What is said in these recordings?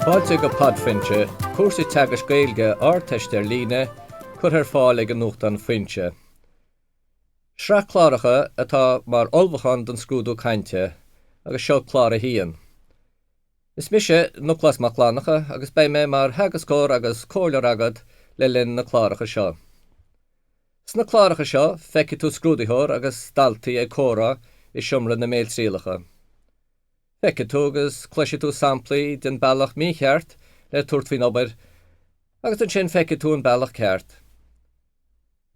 Fáilte go padfinte, cúrsa teagaisc Gaeilge Ardteiste líne, curtha fáil ag an nuachtán finte. Sra chláracha atá mar olbhachan don scrúdú cainte, agus seo clár a híon. Is mise Nicholas Mac Fhlanncha agus beime mar teagaiscóir agus cóirlear agad le linn na chláracha seo. Sna chláracha seo feici tú scrúdaitheoir agus daltaí ag córa I siomra na Béaltrialacha. Feici tú agus cloisi tú samplaí den bealach mícheart le tuairt faoin obair, agus an sin feici tú an bealach ceart.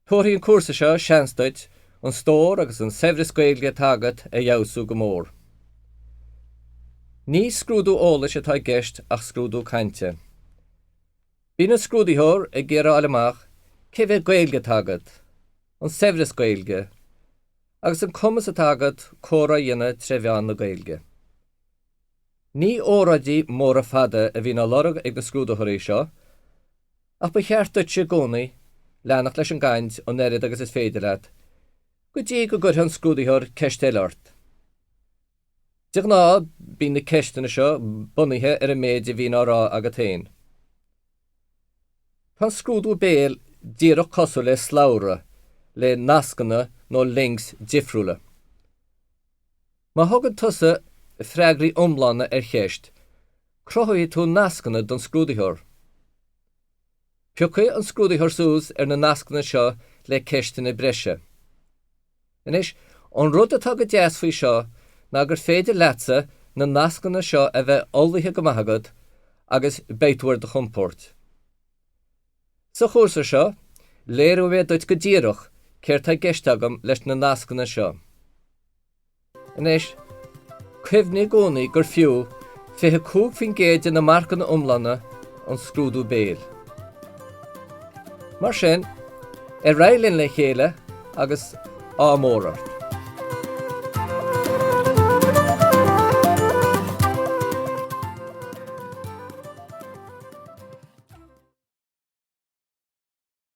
Tuairí an cúrsa seo seanstait an stór agus an seimhris Gaeilge tagad a dheabhsú go mór. Ní scrúdú eolais atá gceist ach scrúdú cainte. Bhí na scrúdaitheoir ag géire amach cibh Gaeilge tagad, an seimhris Gaeilge, agus an cumas atagad córa dhéine treibheán na Gaeilge. Ní óradí mór a fada a bhí na lorg ag na scrúdaithirí seo, ach ba cheart duit sé gcónaí, leanach leis an gcaint ó neirid agus is féidir leat, go dtí go gcuir an scrúdaitheoir ceistéil ort. Deag ná bí na ceistena seo bunaithe ar a méid a bhí ná rá agat tain. Tá scrúdú béal díreach cosú le sláire, le nascanna nó links difriúla. Má thugad tusa freagraí iomlána ar cheist, crothaí tú nascanna don scrúdaitheoir. Peocha an scrúdaitheoir sús ar na nascanna seo le ceistena breise. Inis, an rud atá go deas faoi seo ná gur féidir leatsa na nascanna seo a bheith olmhaithe go maithagad agus beitúir de chumpórt. Sa chúrsa seo, léirú bheith duit go díreach céir tá gceist agam leis na nascanna seo. Inis, cuimhní gcónaí gur fiú fithe cúg fin géide na marcanna iomlána an scrúdú béal. Mar sin, railinn le chéile agus ámórart.